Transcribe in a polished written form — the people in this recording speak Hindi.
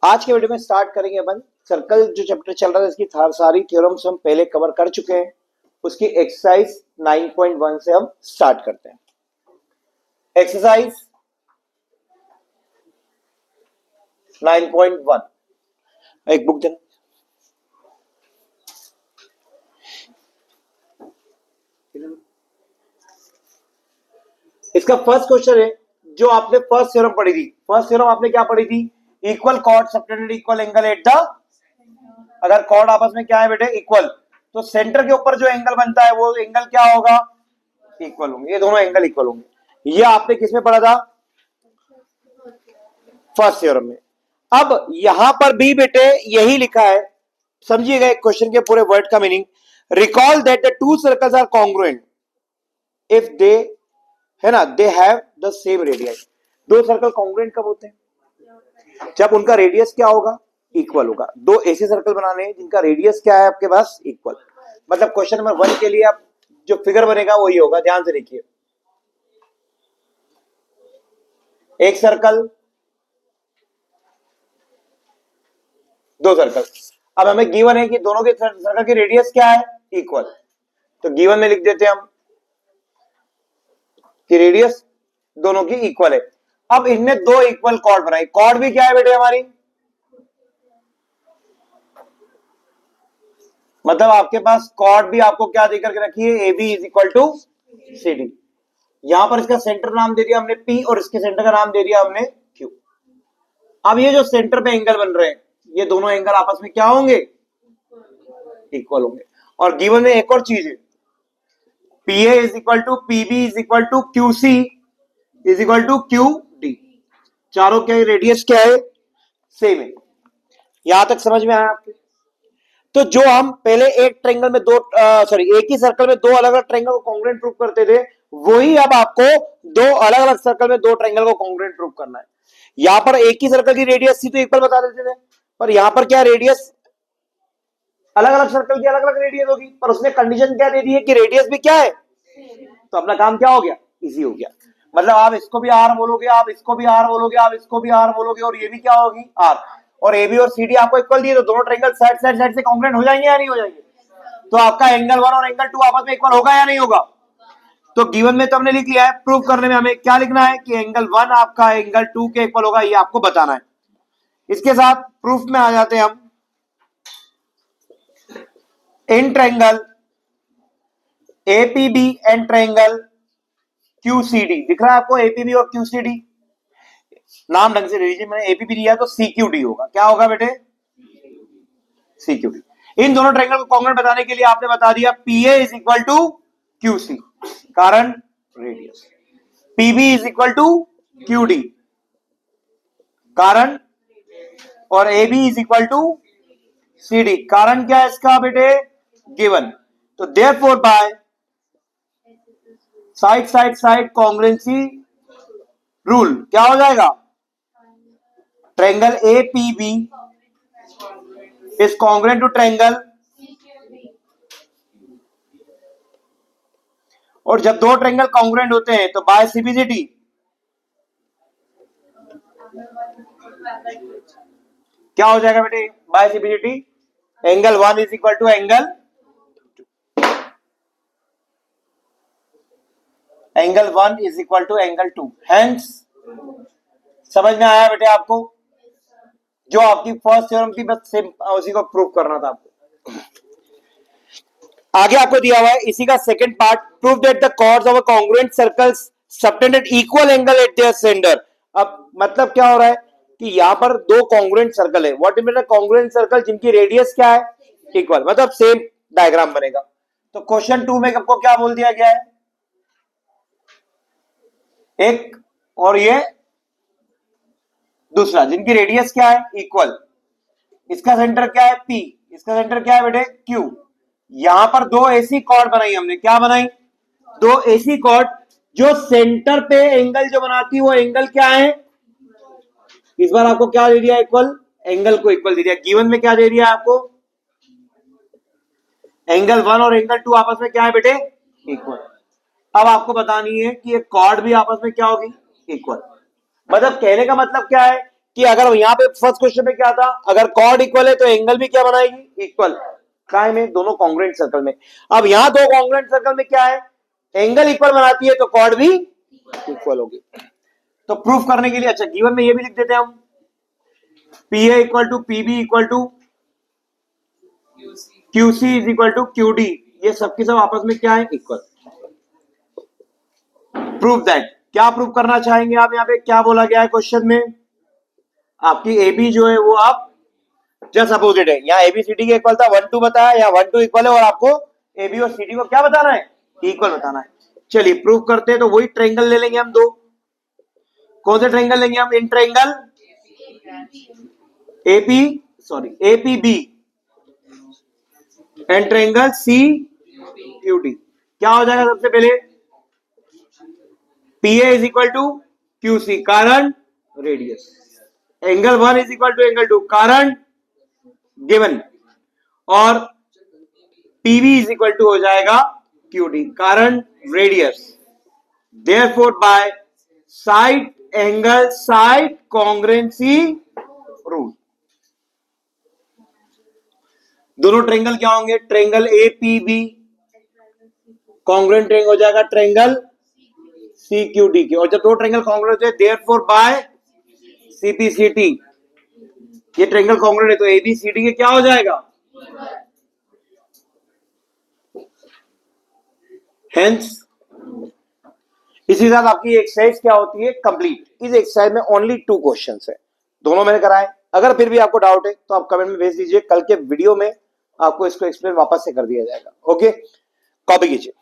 आज के वीडियो में स्टार्ट करेंगे अपन सर्कल जो चैप्टर चल रहा है इसकी सारी थ्योरम्स हम पहले कवर कर चुके हैं। उसकी एक्सरसाइज 9.1 से हम स्टार्ट करते हैं। एक्सरसाइज 9.1 एक बुक देना। इसका फर्स्ट क्वेश्चन है जो आपने फर्स्ट थ्योरम पढ़ी थी। फर्स्ट थ्योरम आपने क्या पढ़ी थी? Equal cord subtended equal angle at the, अगर कॉर्ड आपस में क्या है बेटे इक्वल, तो सेंटर के ऊपर जो एंगल बनता है वो एंगल क्या होगा? इक्वल होंगे। ये दोनों एंगल इक्वल होंगे। ये आपने किसमें पढ़ा था? फर्स्ट थ्योरम में। अब यहां पर भी बेटे यही लिखा है, समझिएगा क्वेश्चन के पूरे वर्ड का meaning. Recall that the two circles are congruent if they, है ना, they have the same radius. दो सर्कल कॉन्ग्रुएंट कब होते हैं? जब उनका रेडियस क्या होगा? इक्वल होगा। दो ऐसे सर्कल बनाने हैं जिनका रेडियस क्या है आपके पास? इक्वल। मतलब क्वेश्चन नंबर 1 के लिए आप जो फिगर बनेगा वही होगा। ध्यान से देखिए, एक सर्कल, दो सर्कल। अब हमें गिवन है कि दोनों के सर्कल की रेडियस क्या है? इक्वल। तो गिवन में लिख देते हैं हम कि रेडियस दोनों की इक्वल है। अब इनने दो इक्वल कॉर्ड बनाई। कॉर्ड भी क्या है बेटे हमारी? मतलब आपके पास कॉर्ड भी आपको क्या देकर के रखी है? A B is equal to C D. यहां पर इसका सेंटर नाम दे दिया हमने पी और इसके सेंटर का नाम दे दिया हमने क्यू। अब ये जो सेंटर पे एंगल बन रहे हैं ये दोनों एंगल आपस में क्या होंगे? इक्वल होंगे। और गिवन में एक और चीज है, P A is equal to P B is equal to Q C is equal to Q D. चारों के रेडियस क्या है? सेम है। यहां तक समझ में आया आपके? तो जो हम पहले एक ट्रायंगल में दो एक ही सर्कल में दो अलग अलग ट्रायंगल को कॉन्ग्रुएंट प्रूव करते थे, वही अब आपको दो अलग अलग सर्कल में दो ट्रायंगल को कॉन्ग्रुएंट प्रूव करना है। यहां पर एक ही सर्कल की रेडियस थी तो इक्वल बता देते थे, पर यहां पर क्या रेडियस अलग अलग सर्कल की अलग अलग रेडियस होगी, पर उसने कंडीशन क्या दे दी है कि रेडियस भी क्या है? तो अपना काम क्या हो गया? इजी हो गया। मतलब आप इसको भी आर बोलोगे, आप इसको भी आर बोलोगे, आप इसको भी आर बोलोगे और ये भी क्या होगी? आर। और ए बी और सी डी आपको इक्वल दिए तो दोनों ट्रायंगल साइड साइड साइड से कॉन्ग्रुएंट हो जाएंगे या नहीं हो जाएंगे? तो आपका एंगल 1 और एंगल 2 आपस में इक्वल होगा या नहीं होगा? तो गिवन में तो हमने लिख लिया है। प्रूव करने में हमें क्या लिखना है कि एंगल 1 आपका एंगल 2 के इक्वल होगा, ये आपको बताना है। इसके साथ प्रूफ में आ जाते हैं हम। In triangle APB and triangle QCD, दिख रहा है आपको एपीबी और क्यूसीडी? नाम ढंग से ले लीजिए, मैंने एपीबी दिया तो सीक्यूडी होगा। क्या होगा बेटे? सीक्यूडी। इन दोनों ट्रायंगल को कॉन्ग्रुएंट बताने के लिए आपने बता दिया PA is equal to QC, कारण radius. PB is equal to QD, कारण, और AB is equal to CD, कारण क्या है इसका बेटे? गिवन। तो therefore by side side side congruency rule क्या हो जाएगा? Triangle APB is congruent to triangle, और जब दो ट्रायंगल कॉन्ग्रुएंट होते हैं तो बाय सीबीसीटी क्या हो जाएगा बेटे? By CBCT angle 1 is equal to angle 1 is equal to angle 2। Hence समझ में आया बेटे आपको? जो आपकी फर्स्ट थ्योरम थी बस सेम उसी को प्रूव करना था आपको। आगे आपको दिया हुआ है इसी का second part, prove that the chords of a congruent circles subtended equal angle at their centre. अब मतलब क्या हो रहा है कि यहां पर दो कॉन्ग्रुएंट सर्कल है। What is mean congruent circle? जिनकी रेडियस क्या है? इक्वल, मतलब सेम डायग्राम बनेगा। तो क्वेश्चन 2 में आपको क्या बोल दिया गया है? एक और ये दूसरा, जिनकी रेडियस क्या है? इक्वल। इसका सेंटर क्या है? पी, इसका सेंटर क्या है बेटे? क्यू। यहां पर दो ऐसी कॉर्ड बनाई हमने। क्या बनाई? दो ऐसी कॉर्ड जो सेंटर पे एंगल जो बनाती है वो एंगल क्या है? इस बार आपको क्या दे दिया? इक्वल। एंगल को इक्वल दे दिया। गिवन में क्या दे दिया आपको? एंगल 1 और एंगल 2 आपस में क्या है बेटे? इक्वल। अब आपको बतानी है कि ये कॉर्ड भी आपस में क्या होगी? इक्वल। मतलब कहने का मतलब क्या है कि अगर यहां पे फर्स्ट क्वेश्चन में क्या था, अगर कॉर्ड इक्वल है तो एंगल भी क्या बनाएगी, इक्वल। काय में, दोनों कॉन्ग्रुएंट सर्कल में। अब यहां दो कॉन्ग्रुएंट सर्कल में क्या है, एंगल इक्वल बनाती है तो कॉर्ड भी इक्वल होगी। तो प्रूफ करने के लिए अच्छा गिवन में ये भी लिख देते हैं हम, P A equal to P B equal to Q C is equal to Q D, ये सबके सब आपस में क्या है, इक्वल। प्रूफ दैट, क्या प्रूफ करना चाहेंगे आप, यहाँ पे क्या बोला गया है क्वेश्चन में, आपकी ए बी जो है वो आप जस्ट अपोजिट है, यहाँ एबीसीडी के इक्वल था 1 2 बताया, यहाँ 1 2 इक्वल है और आपको एबी और सीडी को क्या बताना है, इक्वल बताना है। चलिए प्रूफ करते हैं, तो वही ट्रायंगल ले लेंगे हम दो, कौन से ट्रायंगल लेंगे हम, in triangle AP sorry APB and triangle C QD. क्या हो जाएगा सबसे पहले, P A is equal to Q C, कारण radius, angle 1 is equal to angle 2, कारण गिवन, और पीवी इज इक्वल टू हो जाएगा क्यूडी, कारण radius. Therefore by side angle side congruency rule, दोनों ट्रायंगल क्या होंगे, triangle A P B congruent triangle हो जाएगा ट्रायंगल सी क्यू डी के, और जब दो ट्रायंगल कॉन्ग्रुएंट है देयरफॉर बाय सीपीसीटी, ये ट्रायंगल कॉन्ग्रुएंट है तो एबीसीडी के क्या हो जाएगा, हेंस इसी साथ आपकी एक्सरसाइज क्या होती है, कंप्लीट। इस एक्सरसाइज में ओनली 2 क्वेश्चंस है, दोनों मैंने कराए। अगर फिर भी आपको डाउट है तो आप कमेंट में भेज दीजिए, कल के वीडियो में आपको इसको एक्सप्लेन वापस से कर दिया जाएगा। ओके, कॉपी कीजिए।